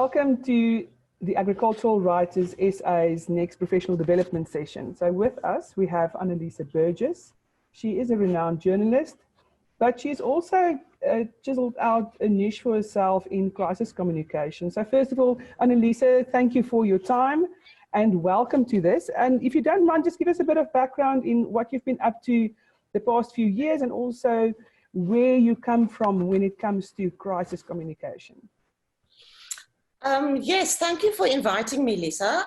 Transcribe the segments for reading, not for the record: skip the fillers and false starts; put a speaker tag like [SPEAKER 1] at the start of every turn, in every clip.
[SPEAKER 1] Welcome to the Agricultural Writers SA's next professional development session. So with us, we have Annaliese Burgess. She is a renowned journalist, but she's also chiseled out a niche for herself in crisis communication. So first of all, Annaliese, thank you for your time and welcome to this. And if you don't mind, just give us a bit of background in what you've been up to the past few years and also where you come from when it comes to crisis communication.
[SPEAKER 2] Yes, thank you for inviting me, Lisa.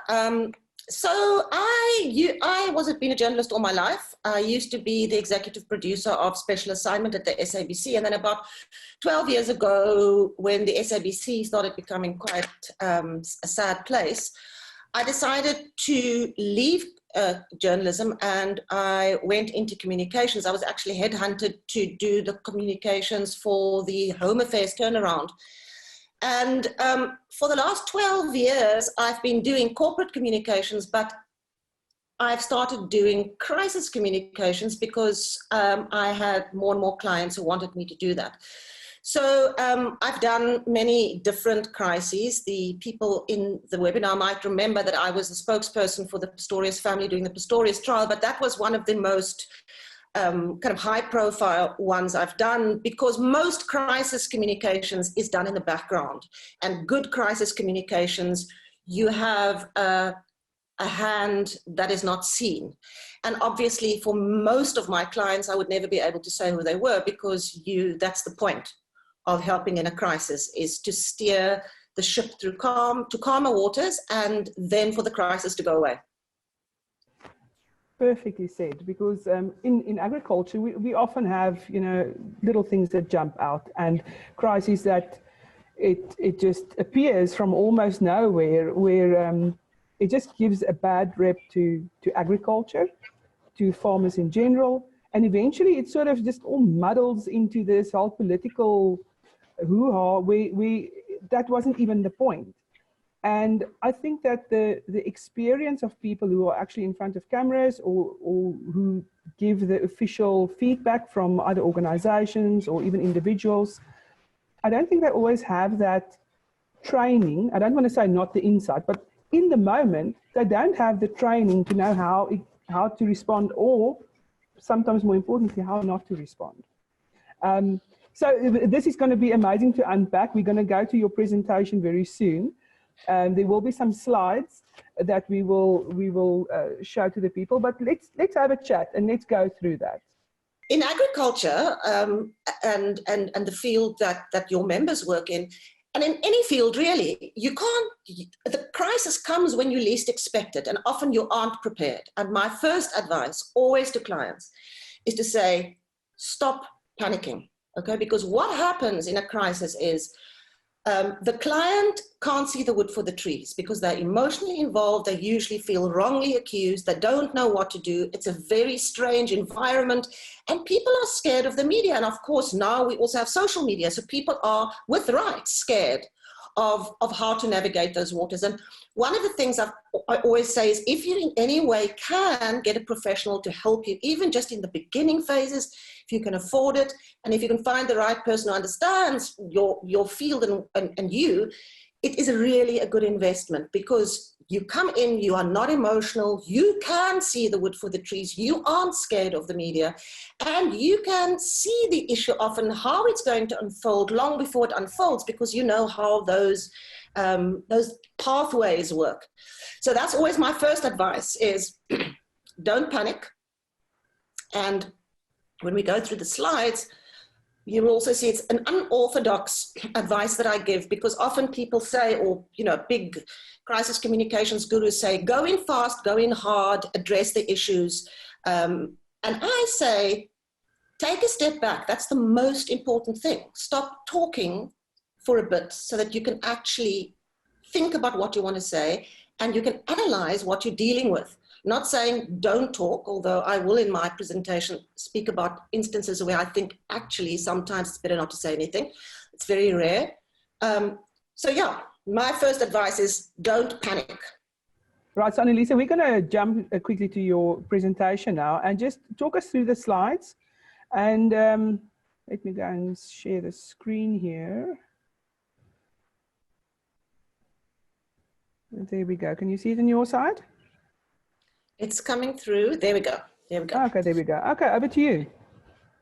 [SPEAKER 2] So I wasn't been a journalist all my life. I used to be the executive producer of Special Assignment at the SABC. And then about 12 years ago, when the SABC started becoming quite a sad place, I decided to leave journalism and I went into communications. I was actually headhunted to do the communications for the Home Affairs turnaround. And for the last 12 years, I've been doing corporate communications, but I've started doing crisis communications because I had more and more clients who wanted me to do that. So I've done many different crises. The people in the webinar might remember that I was the spokesperson for the Pistorius family during the Pistorius trial, but that was one of the most kind of high profile ones I've done, because most crisis communications is done in the background, and good crisis communications, you have a hand that is not seen. And obviously for most of my clients, I would never be able to say who they were, because that's the point of helping in a crisis, is to steer the ship through calmer waters and then for the crisis to go away.
[SPEAKER 1] Perfectly said, because in agriculture, we often have, little things that jump out and crises that it just appears from almost nowhere, where it just gives a bad rep to agriculture, to farmers in general, and eventually it sort of just all muddles into this whole political hoo-ha where that wasn't even the point. And I think that the experience of people who are actually in front of cameras or who give the official feedback from other organizations or even individuals, I don't think they always have that training. I don't want to say not the insight, but in the moment, they don't have the training to know how to respond, or sometimes more importantly, how not to respond. So this is going to be amazing to unpack. We're going to go to your presentation very soon. There will be some slides that we will show to the people, but let's have a chat and let's go through that.
[SPEAKER 2] In agriculture and the field that your members work in, and in any field really, the crisis comes when you least expect it, and often you aren't prepared. And my first advice always to clients is to say, stop panicking, okay? Because what happens in a crisis is the client can't see the wood for the trees because they're emotionally involved. They usually feel wrongly accused. They don't know what to do. It's a very strange environment, and people are scared of the media. And of course, now we also have social media. So people are, with right, scared of how to navigate those waters. And one of the things I always say is, if you in any way can get a professional to help you, even just in the beginning phases, if you can afford it, and if you can find the right person who understands your field and you, it is really a good investment, because you come in, you are not emotional, you can see the wood for the trees, you aren't scared of the media, and you can see the issue often, how it's going to unfold long before it unfolds, because you know how those pathways work. So that's always my first advice, is don't panic. And when we go through the slides, you will also see it's an unorthodox advice that I give, because often people say, or big crisis communications gurus say, go in fast, go in hard, address the issues. And I say, take a step back. That's the most important thing. Stop talking for a bit so that you can actually think about what you want to say and you can analyze what you're dealing with. Not saying don't talk, although I will in my presentation speak about instances where I think actually sometimes it's better not to say anything. It's very rare. So yeah, my first advice is don't panic.
[SPEAKER 1] Right, so Annaliese, we're going to jump quickly to your presentation now and just talk us through the slides. And let me go and share the screen here. There we go. Can you see it on your side?
[SPEAKER 2] It's coming through. There we go. There we go.
[SPEAKER 1] Okay, there we go. Okay, over to you.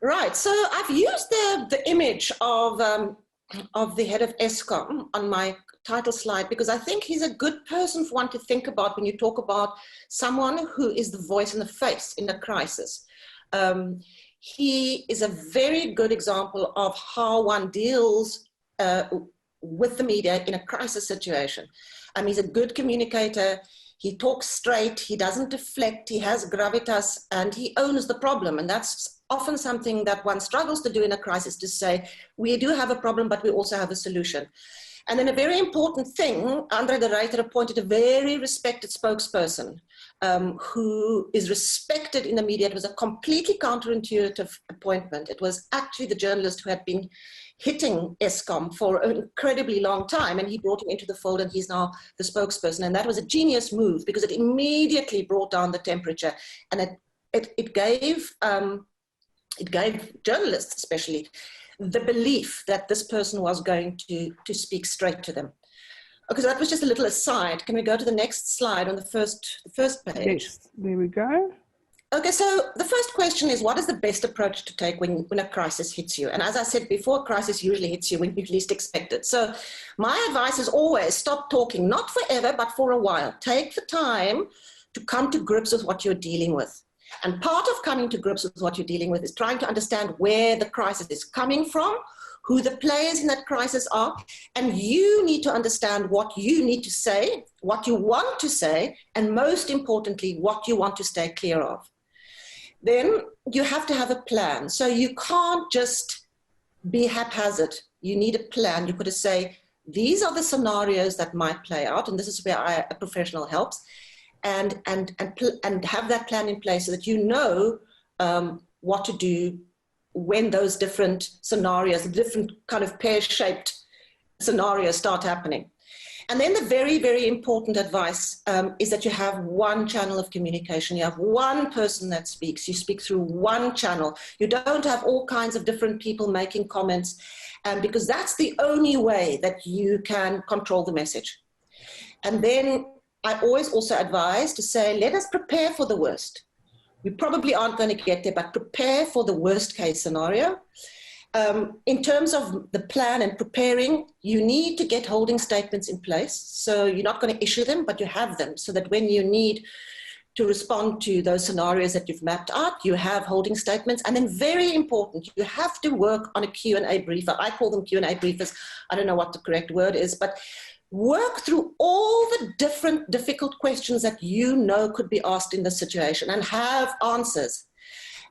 [SPEAKER 2] Right. So I've used the image of the head of ESCOM on my title slide because I think he's a good person for one to think about when you talk about someone who is the voice and the face in a crisis. He is a very good example of how one deals with the media in a crisis situation. He's a good communicator. He talks straight. He doesn't deflect. He has gravitas, and he owns the problem. And that's often something that one struggles to do in a crisis, to say, we do have a problem, but we also have a solution. And then a very important thing, Andre de Ruyter appointed a very respected spokesperson who is respected in the media. It was a completely counterintuitive appointment. It was actually the journalist who had been hitting ESCOM for an incredibly long time, and he brought him into the fold, and he's now the spokesperson. And that was a genius move because it immediately brought down the temperature, and it gave journalists especially the belief that this person was going to speak straight to them. Okay, so that was just a little aside. Can we go to the next slide on the first page?
[SPEAKER 1] Yes, there we go.
[SPEAKER 2] Okay, so the first question is, what is the best approach to take when a crisis hits you? And as I said before, a crisis usually hits you when you least expect it. So my advice is always stop talking, not forever, but for a while. Take the time to come to grips with what you're dealing with. And part of coming to grips with what you're dealing with is trying to understand where the crisis is coming from, who the players in that crisis are, and you need to understand what you need to say, what you want to say, and most importantly, what you want to stay clear of. Then you have to have a plan. So you can't just be haphazard. You need a plan. You've got to say, these are the scenarios that might play out, and this is where a professional helps, and have that plan in place so that you know what to do when those different scenarios, different kind of pear-shaped scenarios start happening. And then the very, very important advice is that you have one channel of communication. You have one person that speaks. You speak through one channel. You don't have all kinds of different people making comments, because that's the only way that you can control the message. And then I always also advise to say, let us prepare for the worst. We probably aren't going to get there, but prepare for the worst case scenario. In terms of the plan and preparing, you need to get holding statements in place. So you're not going to issue them, but you have them so that when you need to respond to those scenarios that you've mapped out, you have holding statements. And then very important, you have to work on a Q&A briefer. I call them Q&A briefers. I don't know what the correct word is, but work through all the different difficult questions that you know could be asked in this situation and have answers.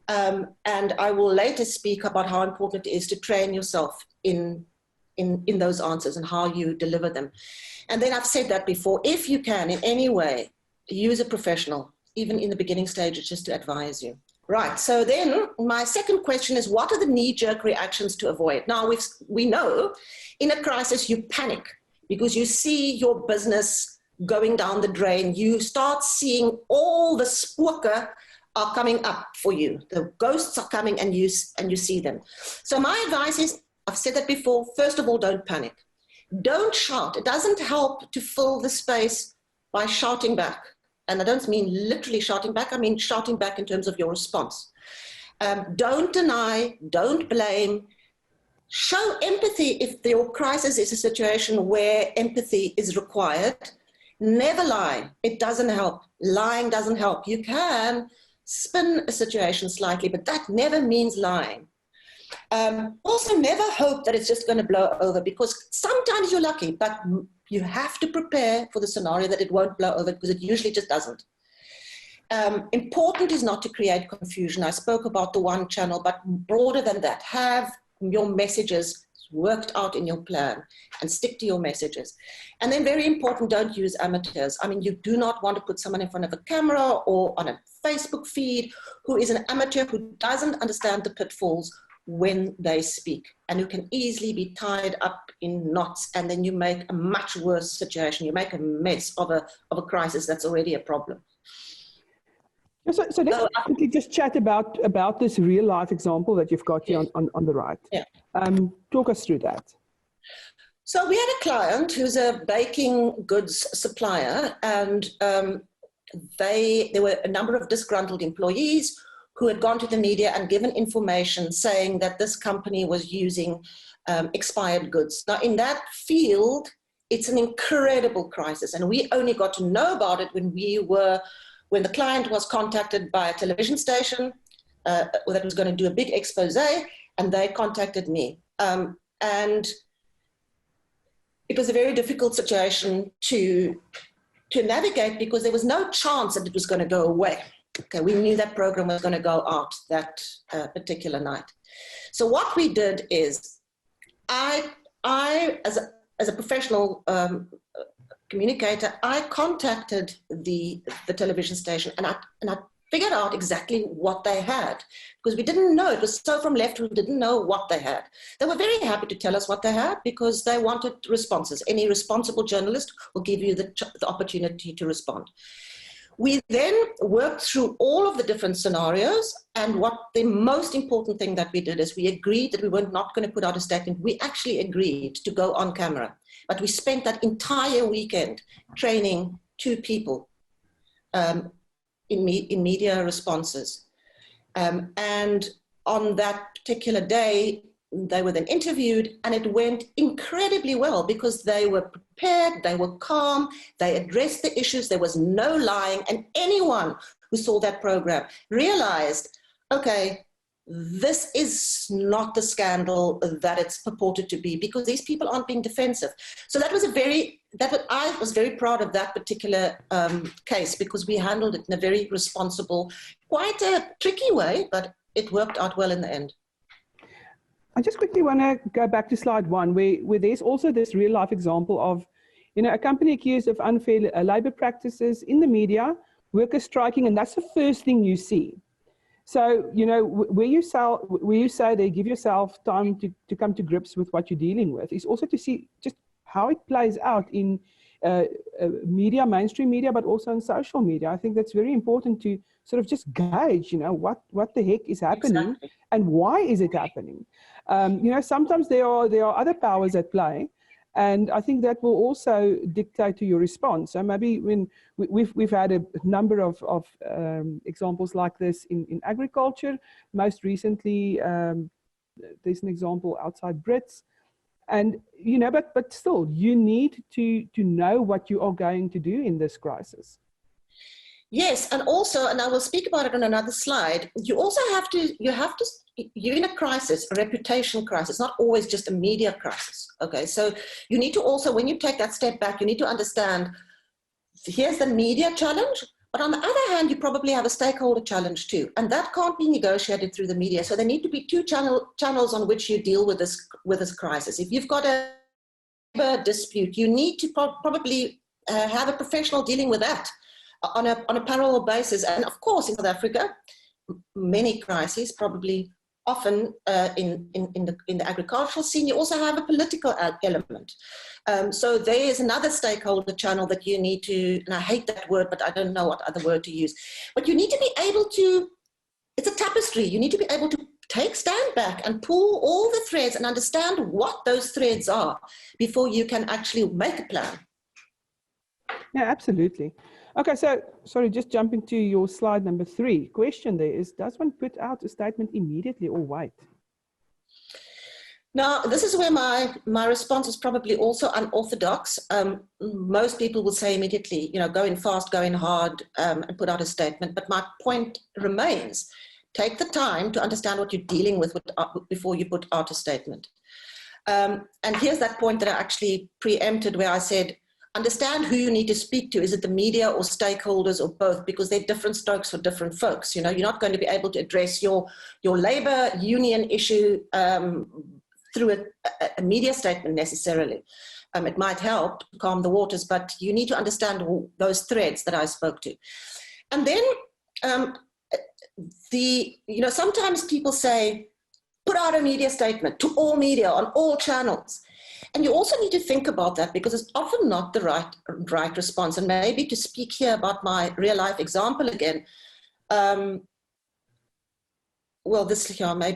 [SPEAKER 2] And I will later speak about how important it is to train yourself in those answers and how you deliver them. And then I've said that before, if you can in any way, use a professional, even in the beginning stages, just to advise you. Right, so then my second question is, what are the knee-jerk reactions to avoid? Now, we know in a crisis you panic because you see your business going down the drain. You start seeing all the spooker are coming up for you. The ghosts are coming and you see them. So my advice is, I've said that before, first of all, don't panic. Don't shout. It doesn't help to fill the space by shouting back. And I don't mean literally shouting back, I mean shouting back in terms of your response. Don't deny, don't blame. Show empathy if your crisis is a situation where empathy is required. Never lie. It doesn't help. Lying doesn't help. You can spin a situation slightly, but that never means lying. Also, never hope that it's just going to blow over, because sometimes you're lucky, but you have to prepare for the scenario that it won't blow over, because it usually just doesn't. Important is not to create confusion. I spoke about the one channel, but broader than that, have your messages worked out in your plan and stick to your messages. And then very important, don't use amateurs. I mean, you do not want to put someone in front of a camera or on a Facebook feed who is an amateur, who doesn't understand the pitfalls when they speak, and who can easily be tied up in knots, and then you make a much worse situation. You make a mess of a crisis that's already a problem.
[SPEAKER 1] So let's quickly just chat about this real life example that you've got here on the right.
[SPEAKER 2] Yeah.
[SPEAKER 1] Talk us through that.
[SPEAKER 2] So we had a client who's a baking goods supplier, and there were a number of disgruntled employees who had gone to the media and given information saying that this company was using expired goods. Now, in that field, it's an incredible crisis, and we only got to know about it when the client was contacted by a television station that was going to do a big expose, and they contacted me. And it was a very difficult situation to navigate because there was no chance that it was going to go away. Okay, we knew that program was going to go out that particular night. So what we did is, I as a professional communicator, I contacted the television station, and I figured out exactly what they had, because we didn't know. It was so from left, we didn't know what they had. They were very happy to tell us what they had because they wanted responses. Any responsible journalist will give you the opportunity to respond. We then worked through all of the different scenarios, and what the most important thing that we did is we agreed that we were not going to put out a statement. We actually agreed to go on camera, but we spent that entire weekend training 2 people in media responses. And on that particular day, they were then interviewed, and it went incredibly well because they were prepared, they were calm, they addressed the issues, there was no lying, and anyone who saw that program realized, okay, this is not the scandal that it's purported to be, because these people aren't being defensive. So I was very proud of that particular case, because we handled it in a very responsible, quite a tricky way, but it worked out well in the end.
[SPEAKER 1] I just quickly want to go back to slide 1, where there's also this real life example of, a company accused of unfair labor practices in the media, workers striking, and that's the first thing you see. So, where you say they give yourself time to come to grips with what you're dealing with, is also to see just how it plays out in media, mainstream media, but also in social media. I think that's very important to sort of just gauge, what the heck is happening. Exactly. And why is it happening? Sometimes there are other powers at play, and I think that will also dictate to your response. So maybe when we've had a number of examples like this in agriculture. Most recently, there's an example outside Brits. And, but still, you need to know what you are going to do in this crisis.
[SPEAKER 2] Yes, and also, and I will speak about it on another slide, you also have to, you're in a crisis, a reputation crisis, not always just a media crisis, okay? So you need to also, when you take that step back, you need to understand, here's the media challenge, but on the other hand, you probably have a stakeholder challenge too, and that can't be negotiated through the media. So there need to be 2 channels on which you deal with this crisis. If you've got a dispute, you need to probably have a professional dealing with that on a parallel basis. And of course, in South Africa, many crises, probably often in the agricultural scene, you also have a political element. So there is another stakeholder channel that you need to, and I hate that word, but I don't know what other word to use. But you need to be able to, it's a tapestry, you need to be able to stand back and pull all the threads and understand what those threads are before you can actually make a plan.
[SPEAKER 1] Yeah, absolutely. Okay, so, sorry, just jumping to your slide number 3. Question there is, does one put out a statement immediately or wait?
[SPEAKER 2] Now, this is where my response is probably also unorthodox. Most people will say immediately, go in fast, go in hard, and put out a statement. But my point remains, take the time to understand what you're dealing with before you put out a statement. And here's that point that I actually preempted, where I said, understand who you need to speak to. Is it the media or stakeholders or both? Because they're different strokes for different folks. You're not going to be able to address your labor union issue through a media statement necessarily. It might help to calm the waters, but you need to understand those threads that I spoke to. And then sometimes people say, put out a media statement to all media on all channels. And you also need to think about that, because it's often not the right response. And maybe to speak here about my real life example again, maybe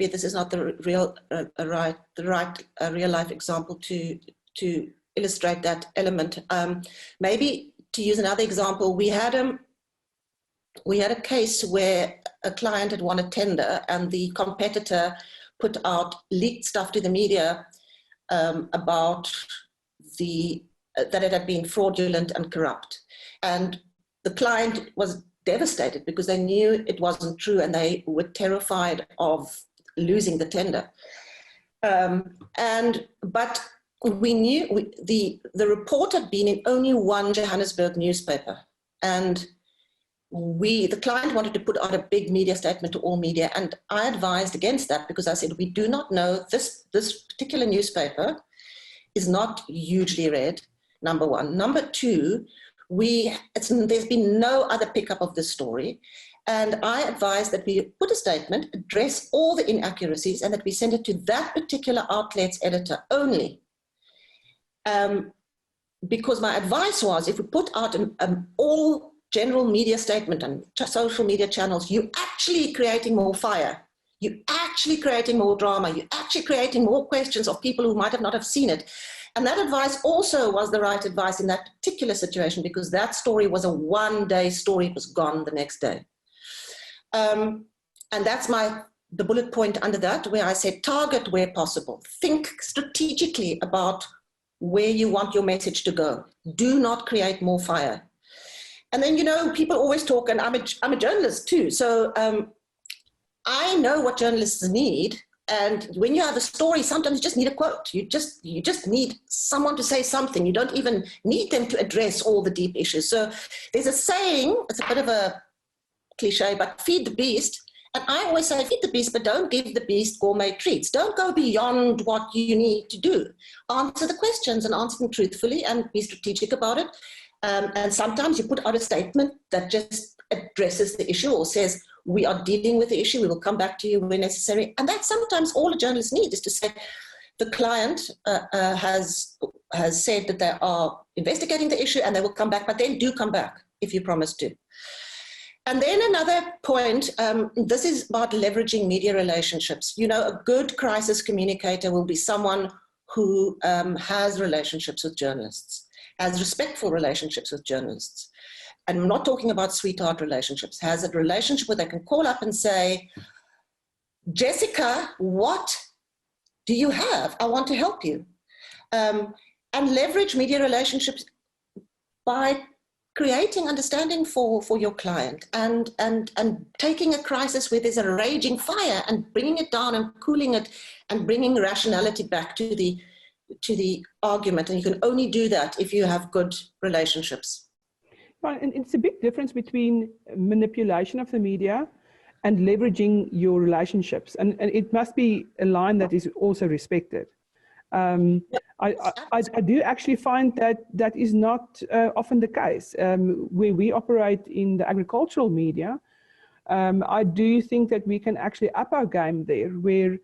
[SPEAKER 2] this is not the right real life example to to illustrate that element. Maybe to use another example, we had a case where a client had won a tender and the competitor put out leaked stuff to the media about that it had been fraudulent and corrupt. And the client was devastated because they knew it wasn't true and they were terrified of losing the tender. But we knew the report had been in only one Johannesburg newspaper, and the client wanted to put out a big media statement to all media, and I advised against that because I said, we do not know, this particular newspaper is not hugely read, number one. Number two, there's been no other pickup of this story, and I advised that we put a statement, address all the inaccuracies, and that we send it to that particular outlet's editor only. Because my advice was, if we put out an all general media statement and social media channels, you're actually creating more fire. You're actually creating more drama. You're actually creating more questions of people who might have not have seen it. And that advice also was the right advice in that particular situation, because that story was a one-day story. It was gone the next day. And that's the bullet point under that, where I said, target where possible. Think strategically about where you want your message to go. Do not create more fire. And then, people always talk, and I'm a journalist too, so I know what journalists need. And when you have a story, sometimes you just need a quote. You just need someone to say something. You don't even need them to address all the deep issues. So there's a saying, it's a bit of a cliche, but feed the beast. And I always say, feed the beast, but don't give the beast gourmet treats. Don't go beyond what you need to do. Answer the questions and answer them truthfully and be strategic about it. And sometimes you put out a statement that just addresses the issue or says, we are dealing with the issue, we will come back to you when necessary. And that's sometimes all a journalist needs, is to say, the client has said that they are investigating the issue and they will come back, but then do come back if you promise to. And then another point, this is about leveraging media relationships. A good crisis communicator will be someone who has relationships with journalists, has respectful relationships with journalists. And I'm not talking about sweetheart relationships, has a relationship where they can call up and say, Jessica, what do you have? I want to help you. And leverage media relationships by creating understanding for your client and taking a crisis where there's a raging fire and bringing it down and cooling it and bringing rationality back to the argument. And you can only do that if you have good relationships.
[SPEAKER 1] Right, and it's a big difference between manipulation of the media and leveraging your relationships. And it must be a line that is also respected. I do actually find that is not often the case. Where we operate in the agricultural media, I do think that we can actually up our game there, where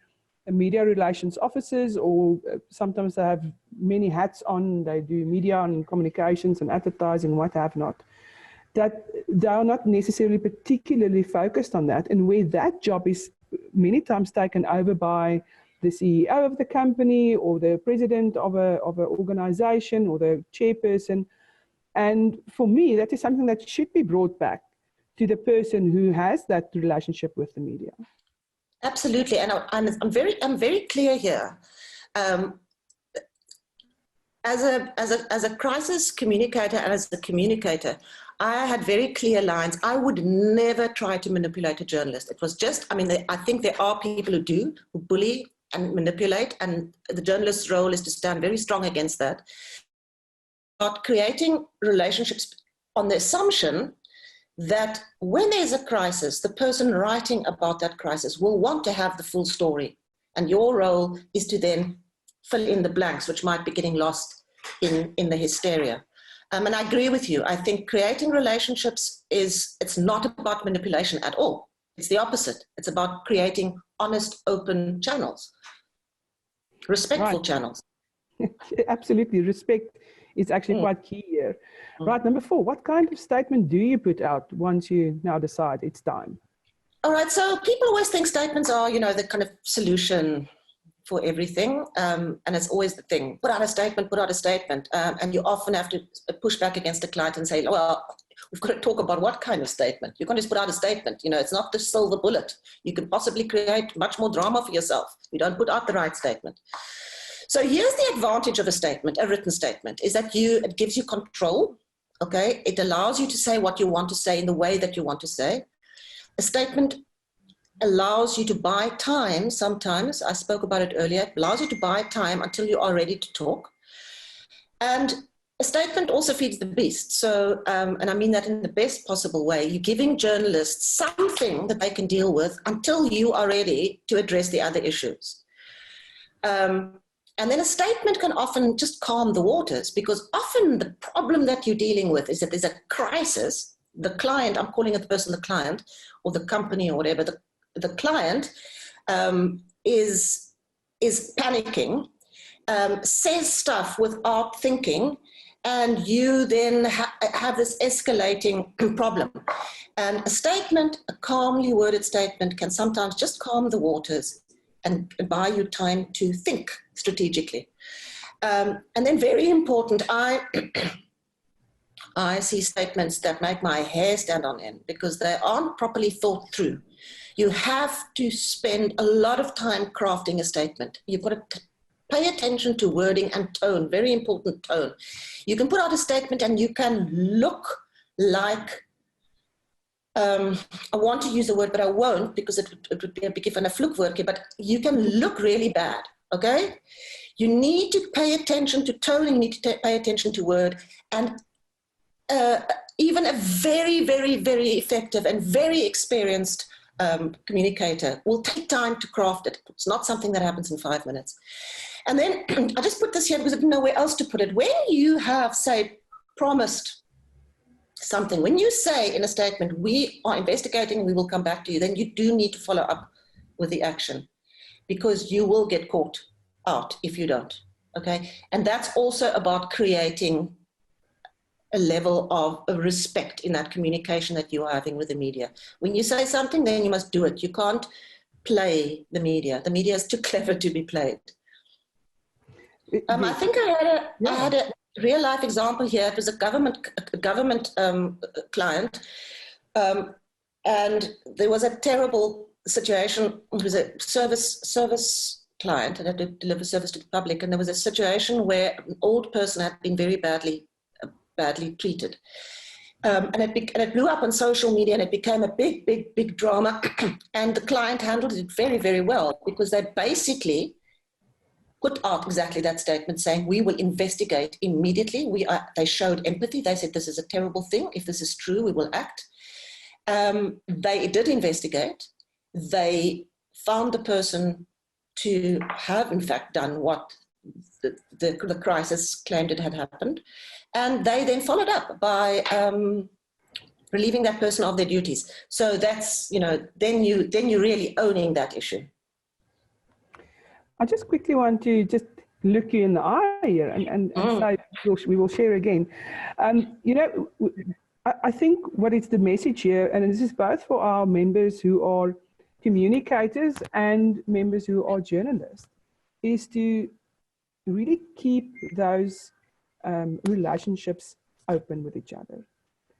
[SPEAKER 1] media relations officers, or sometimes they have many hats on, they do media and communications and advertising, what have not, that they are not necessarily particularly focused on that, and where that job is many times taken over by the CEO of the company or the president of an organization or the chairperson. And for me, that is something that should be brought back to the person who has that relationship with the media.
[SPEAKER 2] Absolutely, and I'm very clear here. As a crisis communicator and as a communicator, I had very clear lines. I would never try to manipulate a journalist. It was just, I think there are people who bully and manipulate, and the journalist's role is to stand very strong against that. But creating relationships on the assumption that when there's a crisis, the person writing about that crisis will want to have the full story. And your role is to then fill in the blanks, which might be getting lost in the hysteria. And I agree with you. I think creating relationships it's not about manipulation at all. It's the opposite. It's about creating honest, open channels, respectful channels.
[SPEAKER 1] Absolutely. Respect is actually quite key here. Right, number 4, what kind of statement do you put out once you now decide it's time?
[SPEAKER 2] All right, so people always think statements are, the kind of solution for everything, and it's always the thing. Put out a statement, and you often have to push back against the client and say, well, we've got to talk about what kind of statement. You can't just put out a statement. You know, it's not the silver bullet. You can possibly create much more drama for yourself. You don't put out the right statement. So here's the advantage of a statement, a written statement, is that it gives you control, okay? It allows you to say what you want to say in the way that you want to say. A statement allows you to buy time sometimes. I spoke about it earlier. It allows you to buy time until you are ready to talk. And a statement also feeds the beast. So, and I mean that in the best possible way. You're giving journalists something that they can deal with until you are ready to address the other issues. And then a statement can often just calm the waters, because often the problem that you're dealing with is that there's a crisis. The client, I'm calling it the person, the client, or the company or whatever, the client is panicking, says stuff without thinking, and you then have this escalating problem. And a statement, a calmly worded statement, can sometimes just calm the waters and buy you time to think strategically. And then very important, I see statements that make my hair stand on end because they aren't properly thought through. You have to spend a lot of time crafting a statement. You've got to pay attention to wording and tone, very important tone. You can put out a statement and you can look like, I want to use the word, but I won't because it would be a big if and a flukwoordje, but you can look really bad, okay? You need to pay attention to tone, you need to pay attention to word, and even a very, very, very effective and very experienced communicator will take time to craft it. It's not something that happens in 5 minutes. And then I just put this here because I didn't know where else to put it. When you have, say, promised something, when you say in a statement, we are investigating, we will come back to you, then you do need to follow up with the action, because you will get caught out if you don't, okay? And that's also about creating a level of respect in that communication that you are having with the media. When you say something, then you must do it. You can't play the media. The media is too clever to be played. I think I had a real life example here. It was a government client, and there was a terrible situation. It was a service client and had to deliver service to the public, and there was a situation where an old person had been very badly treated. And it blew up on social media, and it became a big drama. And the client handled it very, very well, because they basically put out exactly that statement saying, we will investigate immediately. They showed empathy. They said, this is a terrible thing. If this is true, we will act. They did investigate. They found the person to have, in fact, done what the crisis claimed it had happened. And they then followed up by relieving that person of their duties. So that's, then you're really owning that issue.
[SPEAKER 1] I just quickly want to just look you in the eye here and say we will share again. I think what is the message here, and this is both for our members who are communicators and members who are journalists, is to really keep those relationships open with each other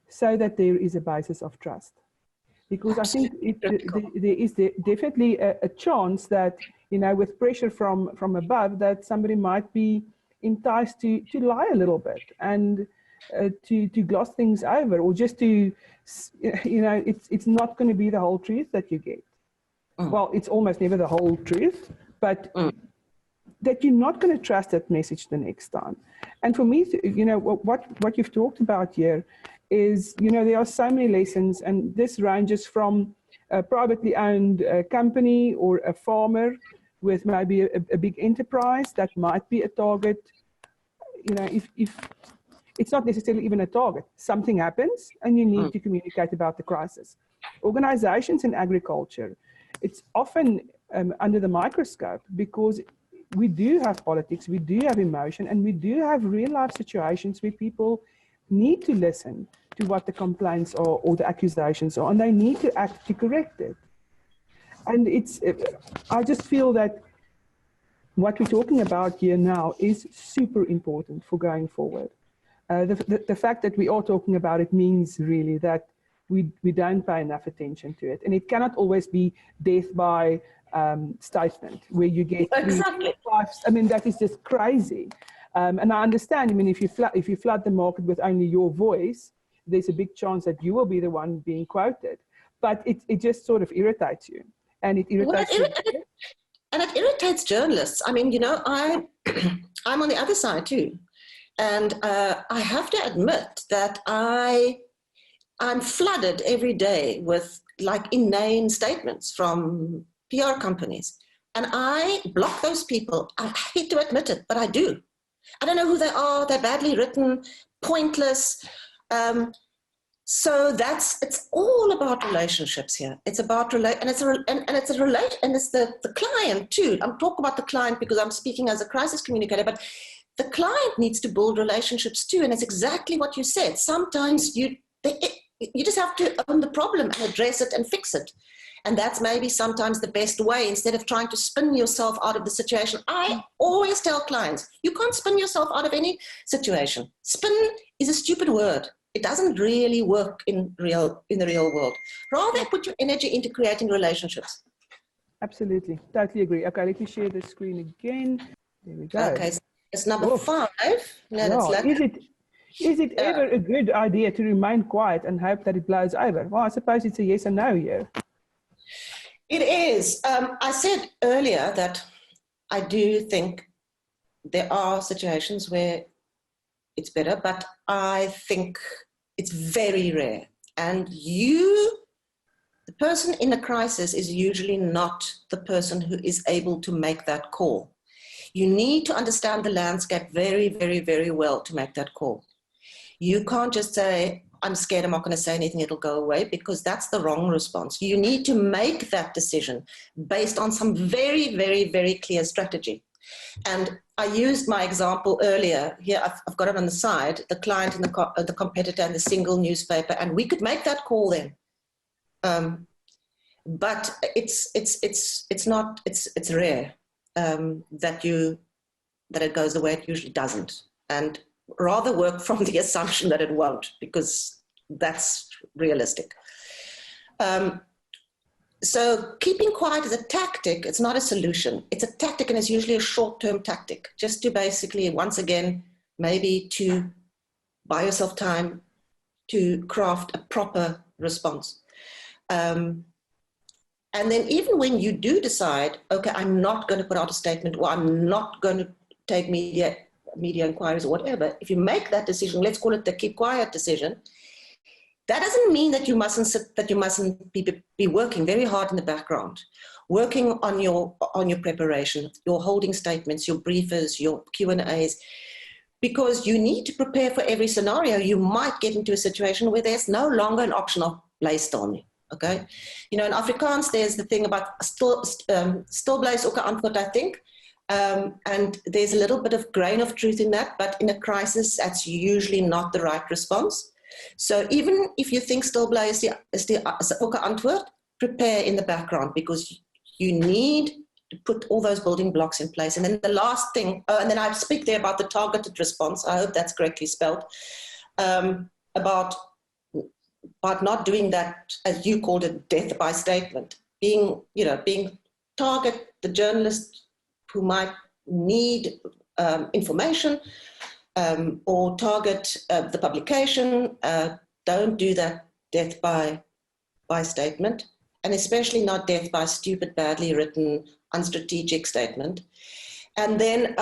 [SPEAKER 1] so that there is a basis of trust. Because I think there is definitely a chance that, with pressure from above, that somebody might be enticed to lie a little bit and to gloss things over, or just to, it's not going to be the whole truth that you get. Well, it's almost never the whole truth, but that you're not going to trust that message the next time. And for me, what you've talked about here is, there are so many lessons, and this ranges from a privately owned company or a farmer with maybe a big enterprise that might be a target. If it's not necessarily even a target, something happens and you need to communicate about the crisis. Organizations in agriculture, it's often under the microscope, because we do have politics, we do have emotion, and we do have real life situations where people need to listen to what the complaints are or the accusations are, and they need to act to correct it. And I just feel that what we're talking about here now is super important for going forward. The fact that we are talking about it means really that we don't pay enough attention to it. And it cannot always be death by statement where you get
[SPEAKER 2] Exactly.
[SPEAKER 1] 3 5. I mean, that is just crazy. And I understand, I mean, if you flood the market with only your voice, there's a big chance that you will be the one being quoted. But it just sort of irritates you. And it irritates
[SPEAKER 2] and it irritates journalists. I mean, you know, I'm on the other side too. And I have to admit that I'm flooded every day with like inane statements from PR companies. And I block those people. I hate to admit it, but I do. I don't know who they are. They're badly written, pointless. So it's all about relationships here. It's about and it's the client too. I'm talking about the client because I'm speaking as a crisis communicator, but the client needs to build relationships too. And it's exactly what you said. Sometimes you just have to own the problem and address it and fix it. And that's maybe sometimes the best way instead of trying to spin yourself out of the situation. I always tell clients, you can't spin yourself out of any situation. Spin is a stupid word. It doesn't really work in the real world. Rather, put your energy into creating relationships.
[SPEAKER 1] Absolutely. Totally agree. Okay, let me share the screen again. There we go.
[SPEAKER 2] Okay, so it's number 5. No, that's
[SPEAKER 1] Is it ever a good idea to remain quiet and hope that it blows over? Well, I suppose it's a yes or no here.
[SPEAKER 2] It is. I said earlier that I do think there are situations where it's better, but I think it's very rare. And the person in a crisis is usually not the person who is able to make that call. You need to understand the landscape very, very, very well to make that call. You can't just say, I'm scared, I'm not going to say anything, it'll go away, because that's the wrong response. You need to make that decision based on some very, very, very clear strategy. And I used my example earlier. Here, I've got it on the side, the client and the competitor and the single newspaper, and we could make that call then. But it's rare that it goes the way it usually doesn't. And rather work from the assumption that it won't, because that's realistic. So keeping quiet is a tactic. It's not a solution. It's a tactic, and it's usually a short-term tactic, just to basically, once again, maybe to buy yourself time to craft a proper response. And then even when you do decide, okay, I'm not going to put out a statement, or I'm not going to take media inquiries or whatever, if you make that decision, let's call it the keep quiet decision, that doesn't mean that you mustn't be working very hard in the background, working on your preparation, your holding statements, your briefers, your Q&As, because you need to prepare for every scenario. You might get into a situation where there's no longer an option of bly stil nie. Okay, you know, in Afrikaans there's the thing about stil bly is ook 'n antwoord, I think. And there's a little bit of grain of truth in that, but in a crisis, that's usually not the right response. So even if you think stil bly is ook 'n antwoord, prepare in the background, because you need to put all those building blocks in place. And then the last thing, and then I speak there about the targeted response, I hope that's correctly spelled, about not doing that, as you called it, death by statement, being target the journalist who might need information, or target the publication. Don't do that death by statement, and especially not death by stupid, badly written, unstrategic statement. And then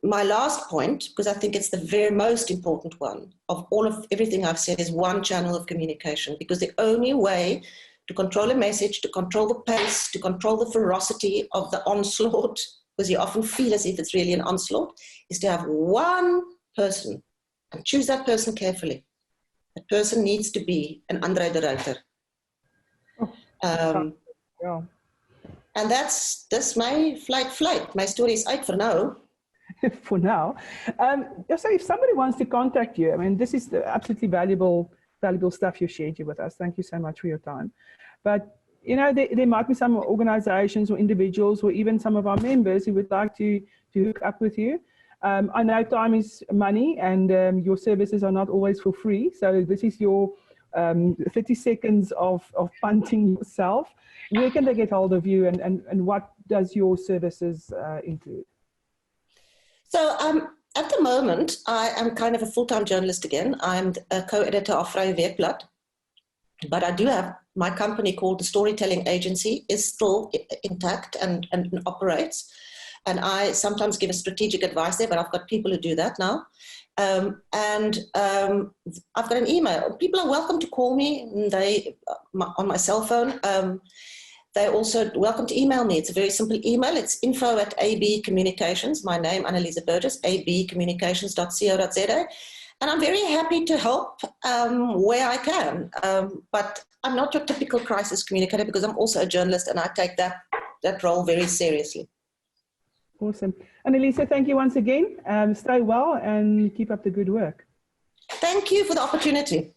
[SPEAKER 2] my last point, because I think it's the very most important one of everything I've said, is one channel of communication, because the only way to control a message, to control the pace, to control the ferocity of the onslaught, because you often feel as if it's really an onslaught, is to have one person, and choose that person carefully. That person needs to be an Andre de Ruyter.
[SPEAKER 1] Yeah.
[SPEAKER 2] And that's my flight. My story is out for now.
[SPEAKER 1] For now. So if somebody wants to contact you, I mean, this is the absolutely valuable stuff you shared here with us. Thank you so much for your time. But there might be some organizations or individuals or even some of our members who would like to hook up with you. I know time is money, and your services are not always for free. So this is your 30 seconds of punting yourself. Where can they get hold of you, and what does your services include?
[SPEAKER 2] So at the moment, I am kind of a full-time journalist again. I'm a co-editor of Vrije Weekblad, but I do have my company called the Storytelling Agency is still intact and operates. And I sometimes give a strategic advice there, but I've got people who do that now. I've got an email. People are welcome to call me on my cell phone. They're also welcome to email me. It's a very simple email. It's info@AB Communications. My name, Annaliese Burgess, abcommunications.co.za. And I'm very happy to help where I can. But I'm not your typical crisis communicator, because I'm also a journalist, and I take that role very seriously.
[SPEAKER 1] Awesome. Annaliese, thank you once again. Stay well and keep up the good work.
[SPEAKER 2] Thank you for the opportunity.